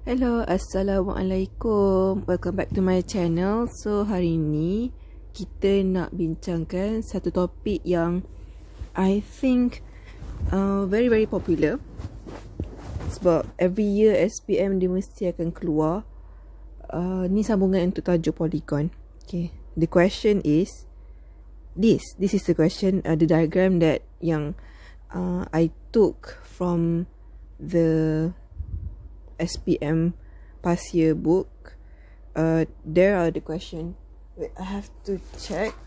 Hello, Assalamualaikum. Welcome back to my channel. So, hari ni kita nak bincangkan satu topik yang I think very popular. Sebab every year SPM dia mesti akan keluar. Ni sambungan untuk tajuk polygon. Okay. The question is this is the question, the diagram that yang I took from the SPM past year book. There are the question. Wait, I have to check.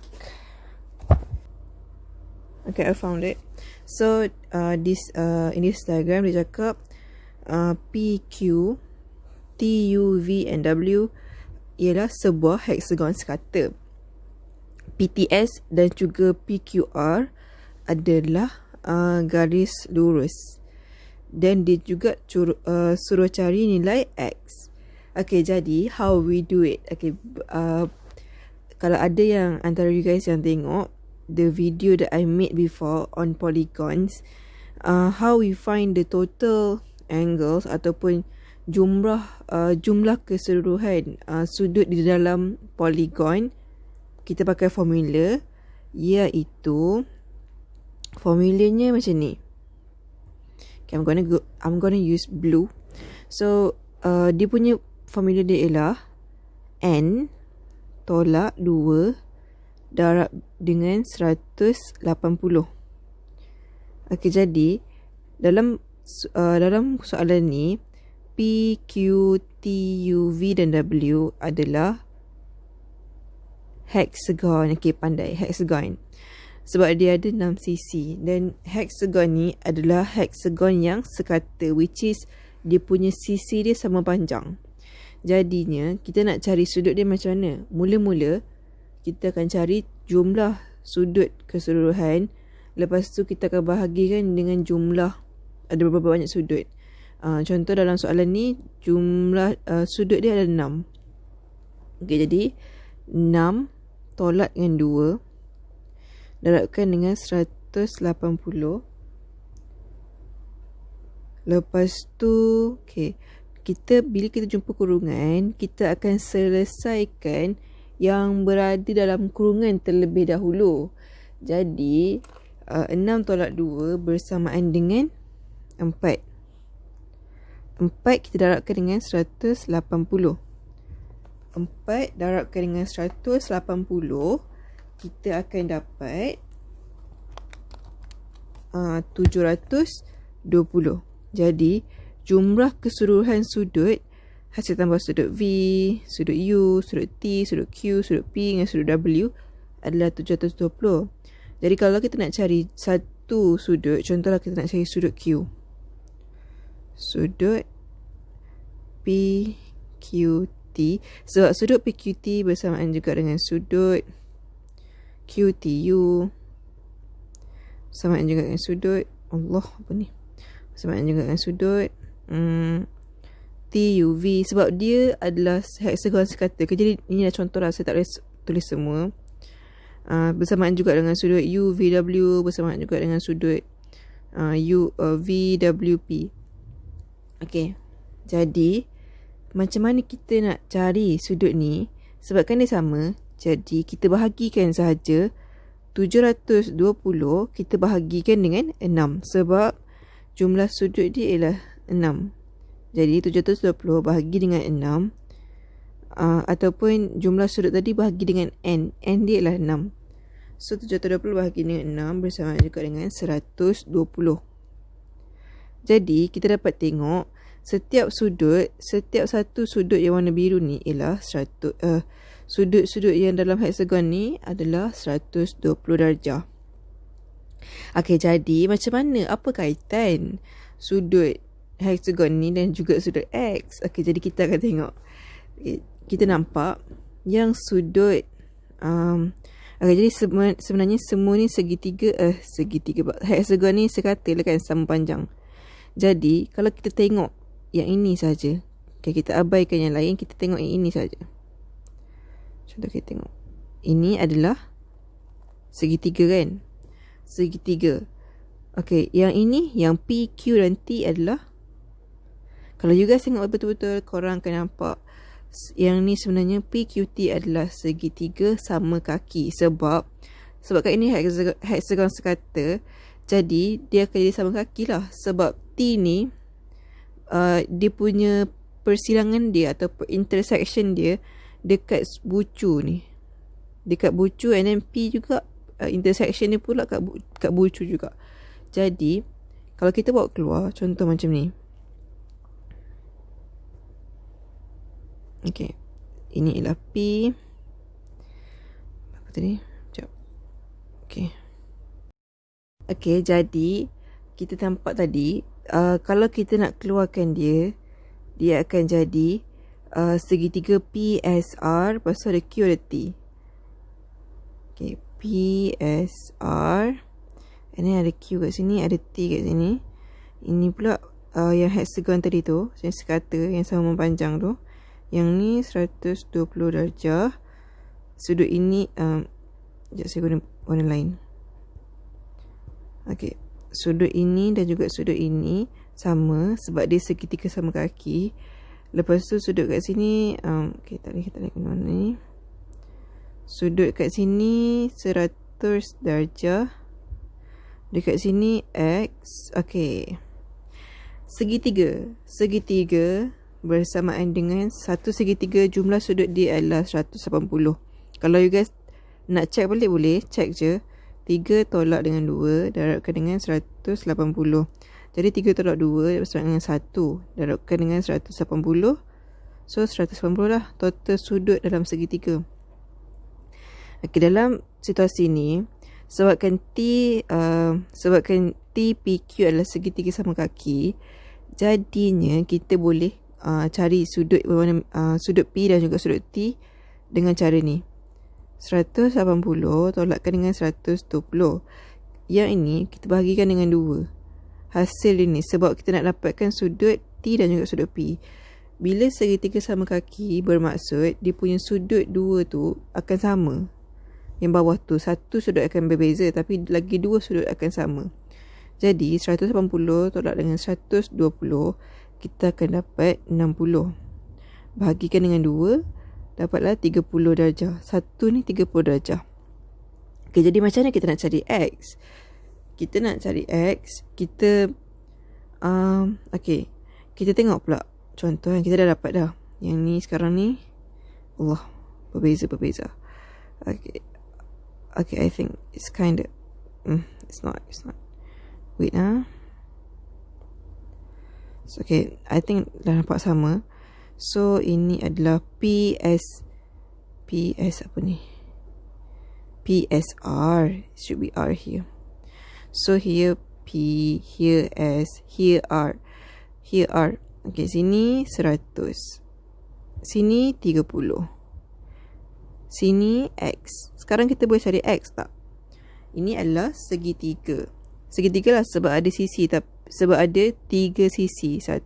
Okay, I found it. So this in this diagram dia cakap PQ, TU, V and W ialah sebuah hexagon sekata. PTS dan juga PQR adalah garis lurus. Dan dia juga suruh cari nilai X. Okay, jadi how we do it? Okay, kalau ada yang antara you guys yang tengok the video that I made before on polygons, how we find the total angles ataupun jumlah keseluruhan sudut di dalam polygon, kita pakai formula, iaitu formulanya macam ni. Okay, I'm gonna use blue. So dia punya formula dia ialah N tolak 2 darab dengan 180. Okay, jadi dalam soalan ni P, Q, T, U, V dan W adalah hexagon. Okay, pandai, hexagon. Sebab dia ada 6 sisi. Dan hexagon ni adalah hexagon yang sekata, which is dia punya sisi dia sama panjang. Jadinya kita nak cari sudut dia macam mana? Mula-mula kita akan cari jumlah sudut keseluruhan. Lepas tu kita akan bahagikan dengan jumlah, ada berapa banyak sudut. Contoh dalam soalan ni jumlah sudut dia ada 6. Okay, jadi 6 tolak dengan 2 darabkan dengan 180. Lepas tu, okay, bila kita jumpa kurungan, kita akan selesaikan yang berada dalam kurungan terlebih dahulu. Jadi 6 tolak 2 bersamaan dengan 4. 4 kita darabkan dengan 180. 4 darabkan dengan 180, kita akan dapat 720. Jadi jumlah keseluruhan sudut hasil tambah sudut V, sudut U, sudut T, sudut Q, sudut P dengan sudut W adalah 720. Jadi kalau kita nak cari satu sudut, contohlah kita nak cari sudut Q. Sudut PQT, sebab sudut PQT bersamaan juga dengan sudut QTU, bersamaan juga dengan sudut bersamaan juga dengan sudut TUV, sebab dia adalah hexagon sekata. Jadi ini adalah contoh lah, saya tak boleh tulis semua. Bersamaan juga dengan sudut UVW, bersamaan juga dengan sudut VWP. Okay, jadi macam mana kita nak cari sudut ni? Sebab kan dia sama, jadi kita bahagikan sahaja 720, kita bahagikan dengan 6. Sebab jumlah sudut dia ialah 6. Jadi 720 bahagi dengan 6. Ataupun jumlah sudut tadi bahagi dengan N. N dia ialah 6. So 720 bahagi dengan 6 bersama juga dengan 120. Jadi kita dapat tengok setiap satu sudut yang warna biru ni ialah sudut-sudut yang dalam hexagon ni adalah 120 darjah. Okay, jadi macam mana? Apa kaitan sudut hexagon ni dan juga sudut X? Okay, jadi kita akan tengok. Okay, kita nampak yang sudut okay, jadi sebenarnya semua ni segitiga hexagon ni sekata lah kan, sama panjang. Jadi kalau kita tengok yang ini saja, okay, kita abaikan yang lain, kita tengok yang ini saja. Contoh kita tengok, ini adalah segitiga kan, segitiga. Okay, yang ini, yang P, Q dan T adalah Kalau you guys tengok betul-betul, korang akan nampak yang ni sebenarnya PQT adalah segitiga sama kaki. Sebab kat ini hexagon sekata, jadi dia akan jadi sama kaki lah. Sebab T ni dia punya persilangan dia atau intersection dia dekat bucu ni, dekat bucu, and then P juga intersection dia pula kat bucu juga. Jadi kalau kita bawa keluar, contoh macam ni. Okay, ini ialah P. Apa tadi? Sekejap. Okay, jadi kita nampak tadi, kalau kita nak keluarkan dia akan jadi segitiga PSR, lepas tu ada Q, ada T. Okay, PSR, and then ada Q kat sini, ada T kat sini. Ini pula yang hexagon tadi tu, yang sekata, yang sama panjang tu. Yang ni 120 darjah. Sudut ini sekejap saya guna warna lain. Okay, sudut ini dan juga sudut ini sama sebab dia segitiga sama kaki. Lepas tu sudut kat sini okay, tak boleh guna warna ni. Sudut kat sini 100 darjah. Dekat sini X. Okay, segitiga bersamaan dengan satu segitiga, jumlah sudut dia adalah 180. Kalau you guys nak check balik, boleh check je. 3 tolak dengan 2 darabkan dengan 180. Jadi 3 tolak 2 bersama dengan 1 darabkan dengan 180. So 180 lah total sudut dalam segitiga. Okay, dalam situasi ni, sebabkan TPQ adalah segitiga sama kaki, jadinya kita boleh cari sudut sudut P dan juga sudut T dengan cara ni. 180 tolakkan dengan 120. Yang ini kita bahagikan dengan 2. Hasil ini sebab kita nak dapatkan sudut T dan juga sudut P. Bila segitiga sama kaki, bermaksud dia punya sudut 2 tu akan sama. Yang bawah tu satu sudut akan berbeza, tapi lagi 2 sudut akan sama. Jadi 180 tolak dengan 120, kita akan dapat 60. Bahagikan dengan 2, dapatlah 30 darjah. Satu ni 30 darjah. Okay, jadi macam mana kita nak cari X? Kita nak cari X, kita okay, kita tengok pula contoh yang kita dah dapat dah. Yang ni sekarang ni, Allah, berbeza. Okay, I think it's kind of it's not. Wait so, okay, I think dah nampak sama. So ini adalah PS apa ni? PSR. It should be R here. So here P, here S, here R. Here R. Okay, sini 100. Sini 30. Sini X. Sekarang kita boleh cari X tak? Ini adalah segitiga. Segitiga lah sebab ada sisi, sebab ada 3 sisi. 1,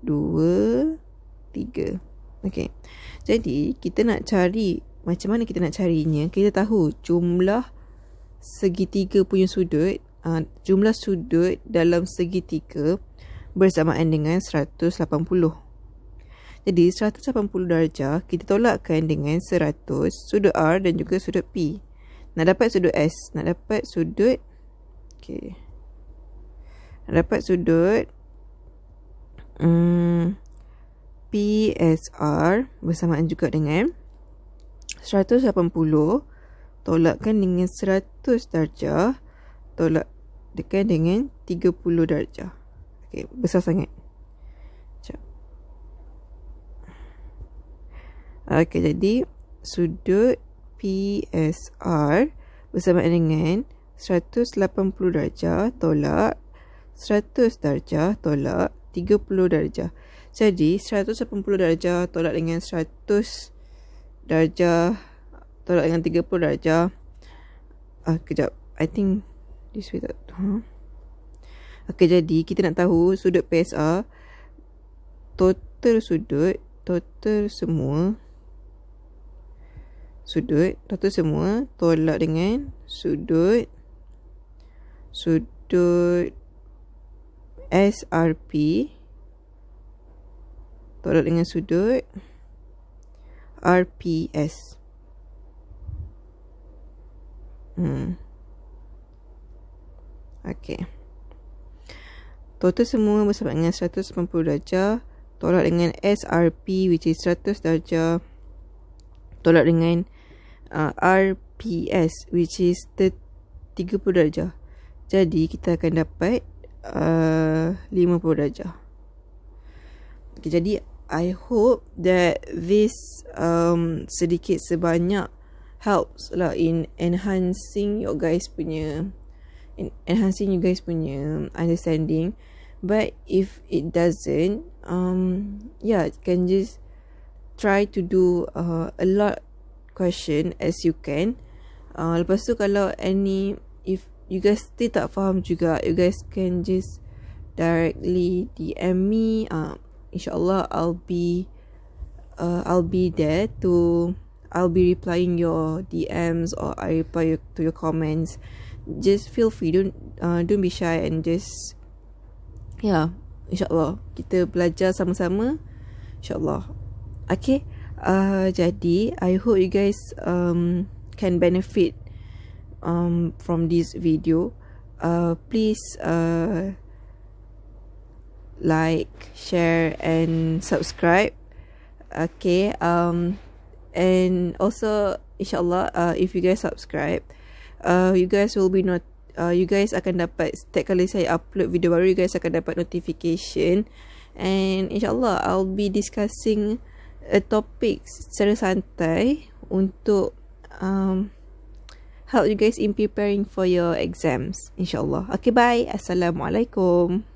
2, 3. Okay, jadi kita nak cari, macam mana kita nak carinya? Kita tahu jumlah segitiga punya sudut, jumlah sudut dalam segitiga bersamaan dengan 180. Jadi 180 darjah kita tolakkan dengan 100 sudut R dan juga sudut P. Nak dapat sudut S, nak dapat sudut PSR bersamaan juga dengan 180 tolakkan dengan 100 darjah tolakkan dengan 30 darjah. Okay, besar sangat. Okay, jadi sudut PSR bersamaan dengan 180 darjah tolak 100 darjah tolak 30 darjah. Jadi 180 darjah tolak dengan 100 darjah tolak dengan 30 darjah. Kejap, I think this way tak. Okay, jadi kita nak tahu sudut PSR, total semua tolak dengan sudut SRP tolak dengan sudut RPS. Okay. Total semua bersama dengan 180 darjah. Tolak dengan SRP which is 100 darjah. Tolak dengan RPS which is 30 darjah. Jadi kita akan dapat 50 darjah. Okay, jadi I hope that this sedikit sebanyak helps lah in enhancing you guys punya understanding. But if it doesn't, you can just try to do a lot question as you can. Lepas tu kalau if you guys still tak faham juga, you guys can just directly DM me. InsyaAllah I'll be there I'll be replying your DMs, or I reply to your comments. Just feel free, don't be shy, and just InsyaAllah kita belajar sama-sama, InsyaAllah. Okay, jadi I hope you guys can benefit from this video. Please like, share and subscribe. Okay, and also InsyaAllah if you guys subscribe, you guys will be you guys akan dapat, setiap kali saya upload video baru, you guys akan dapat notification. And InsyaAllah I'll be discussing a topic secara santai untuk help you guys in preparing for your exams, InsyaAllah. Okay, bye. Assalamualaikum.